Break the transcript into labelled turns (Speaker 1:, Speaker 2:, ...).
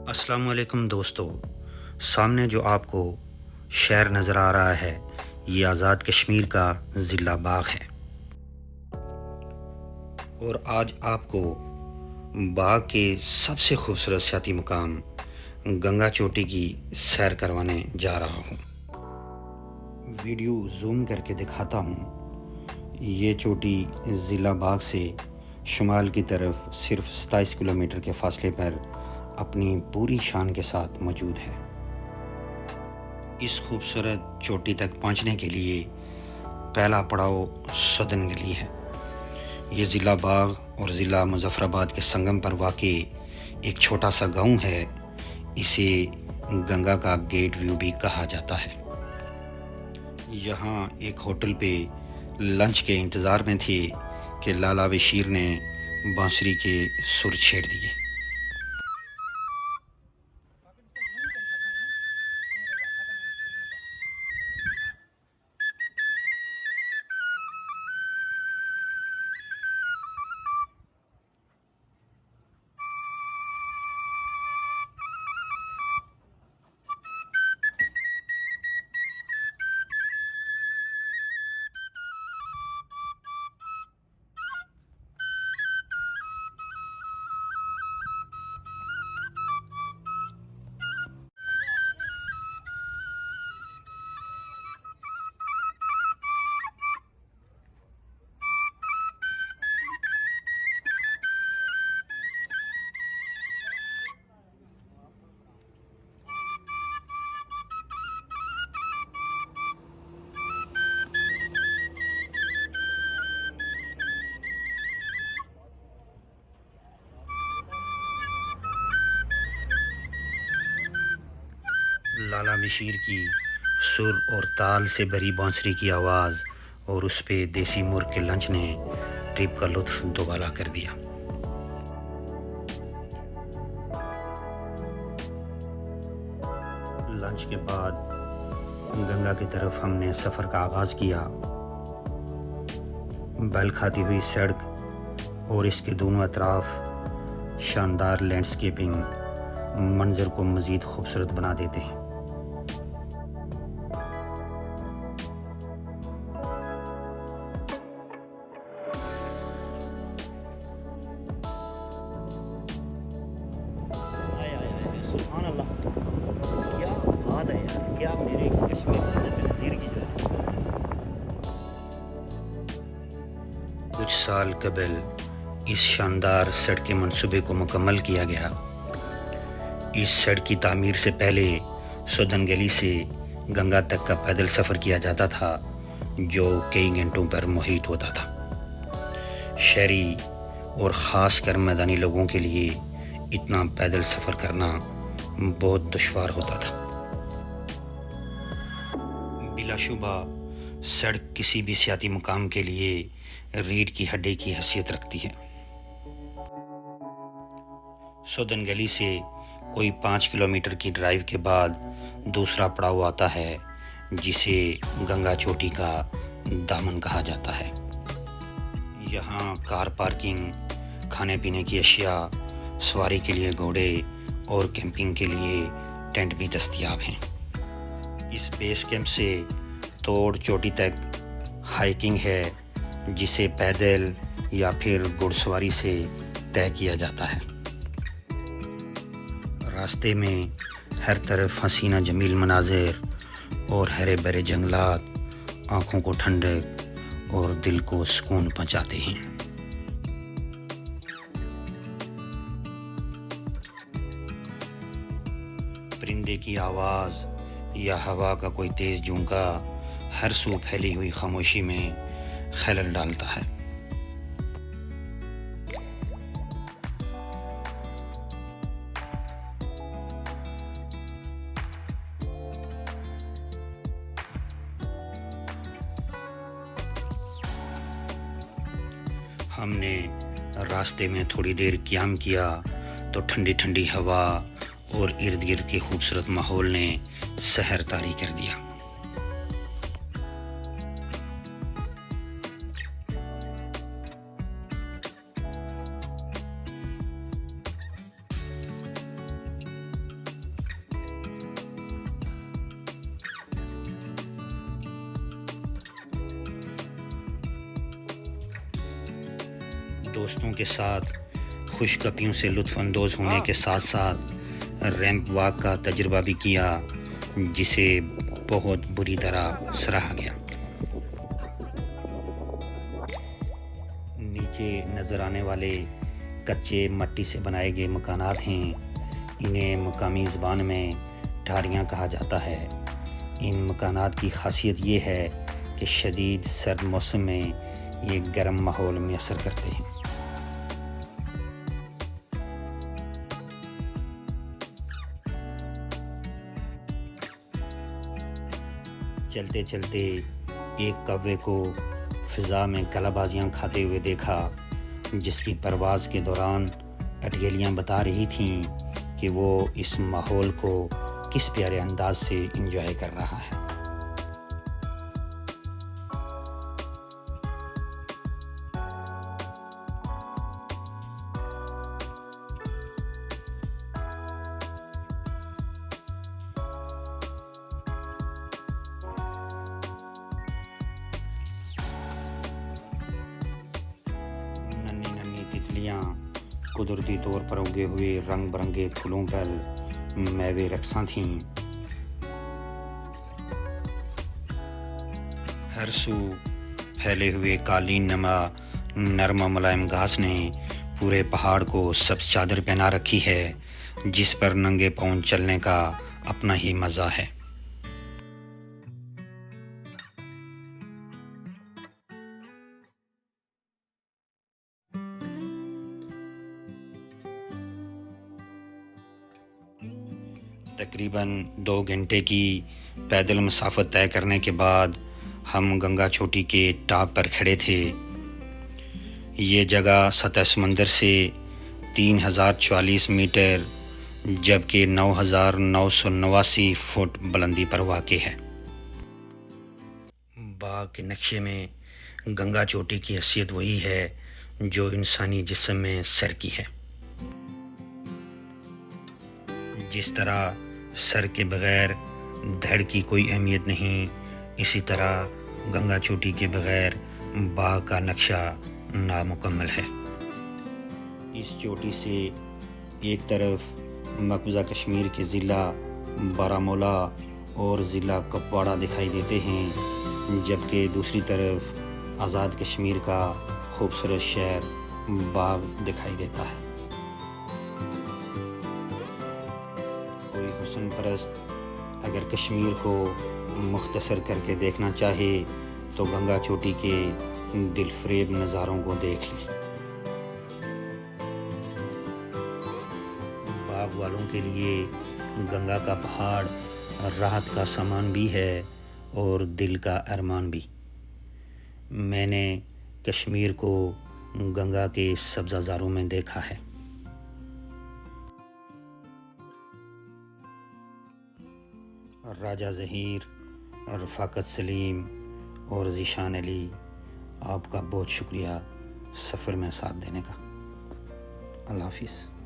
Speaker 1: अस्सलाम वालेकुम दोस्तों। सामने जो आपको शहर नज़र आ रहा है, ये आज़ाद कश्मीर का ज़िला बाग है। और आज आपको बाग के सबसे खूबसूरत सियाती मुकाम गंगा चोटी की सैर करवाने जा रहा हूँ। वीडियो जूम करके दिखाता हूँ। ये चोटी ज़िला बाग से शुमाल की तरफ सिर्फ 27 किलोमीटर के फासले पर अपनी पूरी शान के साथ मौजूद है। इस खूबसूरत चोटी तक पहुंचने के लिए पहला पड़ाव सदन गली है। ये ज़िला बाग और ज़िला मुज़फ़्फ़राबाद के संगम पर वाक़ई एक छोटा सा गांव है। इसे गंगा का गेट व्यू भी कहा जाता है। यहाँ एक होटल पे लंच के इंतज़ार में थे कि लाला बशीर ने बांसुरी के सुर छेड़ दिए। लाला बशीर की सुर और ताल से भरी बांसुरी की आवाज़ और उस पे देसी मुर्ग के लंच ने ट्रिप का लुत्फ दोबारा कर दिया। लंच के बाद गंगा की तरफ हमने सफ़र का आगाज़ किया। बैल खाती हुई सड़क और इसके दोनों अतराफ शानदार लैंडस्केपिंग मंजर को मज़ीद खूबसूरत बना देते हैं।
Speaker 2: सुभान अल्लाह, क्या बात है यार, क्या मेरे कश्मीर की नज़ीर की जो है।
Speaker 1: कुछ साल कबल इस शानदार सड़क के मंसूबे को मुकम्मल किया गया। इस सड़क की तामीर से पहले सोदन गली से गंगा तक का पैदल सफ़र किया जाता था, जो कई घंटों पर मुहित होता था। शहरी और ख़ास कर मैदानी लोगों के लिए इतना पैदल सफ़र करना बहुत दुश्वार होता था। बिलाशुबा सड़क किसी भी सियाती मुकाम के लिए रीढ़ की हड्डी की हैसियत रखती है। सोदन गली से कोई 5 किलोमीटर की ड्राइव के बाद दूसरा पड़ाव आता है, जिसे गंगा चोटी का दामन कहा जाता है। यहाँ कार पार्किंग, खाने पीने की अशिया, सवारी के लिए घोड़े और कैंपिंग के लिए टेंट भी दस्तयाब हैं। इस बेस कैंप से तोड़ चोटी तक हाइकिंग है, जिसे पैदल या फिर घुड़सवारी से तय किया जाता है। रास्ते में हर तरफ हसीना जमील मनाजिर और हरे भरे जंगलात आँखों को ठंडक और दिल को सुकून पहुँचाते हैं। परिंदे की आवाज़ या हवा का कोई तेज़ झोंका हर सू फैली हुई खामोशी में खलल डालता है। हमने रास्ते में थोड़ी देर क़याम किया तो ठंडी ठंडी हवा और इर्द गिर्द के खूबसूरत माहौल ने सहर तारी कर दिया। दोस्तों के साथ खुशगपियों से लुत्फ़ अंदोज़ होने के साथ साथ रैंप वॉक का तजुर्बा भी किया, जिसे बहुत बुरी तरह सराहा गया। नीचे नज़र आने वाले कच्चे मट्टी से बनाए गए मकानात हैं। इन्हें मकामी ज़बान में ढारियाँ कहा जाता है। इन मकानात की ख़ासियत ये है कि शदीद सर्द मौसम में ये गर्म माहौल मैसर करते हैं। चलते चलते एक कौवे को फ़िज़ा में कलाबाजियाँ खाते हुए देखा, जिसकी परवाज़ के दौरान अटगेलियाँ बता रही थीं कि वो इस माहौल को किस प्यारे अंदाज से इंजॉय कर रहा है। नन्ही नन्ही तितलियाँ कुदरती तौर पर उगे हुए रंग बिरंगे फूलों पर मेवे रक्सां थीं। हर सू फैले हुए कालीन नमा नरम मुलायम घास ने पूरे पहाड़ को सब्ज़ चादर पहना रखी है, जिस पर नंगे पांव चलने का अपना ही मज़ा है। तकरीबन 2 घंटे की पैदल मसाफत तय करने के बाद हम गंगा चोटी के टॉप पर खड़े थे। ये जगह सतह समंदर से 3044 मीटर जबकि 9989 फुट बुलंदी पर वाक़ई है। बाग के नक्शे में गंगा चोटी की हैसियत वही है जो इंसानी जिस्म में सर की है। जिस तरह सर के बग़ैर धड़ की कोई अहमियत नहीं, इसी तरह गंगा चोटी के बग़ैर बाग का नक्शा नामुकम्मल है। इस चोटी से एक तरफ मकबूजा कश्मीर के ज़िला बारामूला और ज़िला कुपवाड़ा दिखाई देते हैं, जबकि दूसरी तरफ आज़ाद कश्मीर का खूबसूरत शहर बाग दिखाई देता है। कोई हुस्न परस्त अगर कश्मीर को मुख्तसर करके देखना चाहे तो गंगा चोटी के दिलफरेब नज़ारों को देख ले। बाग वालों के लिए गंगा का पहाड़ राहत का सामान भी है और दिल का अरमान भी। मैंने कश्मीर को गंगा के सब्ज़ाज़ारों में देखा है। राजा ज़हीर, रफ़ाकत सलीम और ज़ीशान अली, आपका बहुत शुक्रिया सफ़र में साथ देने का। अल्लाह हाफ़िज़।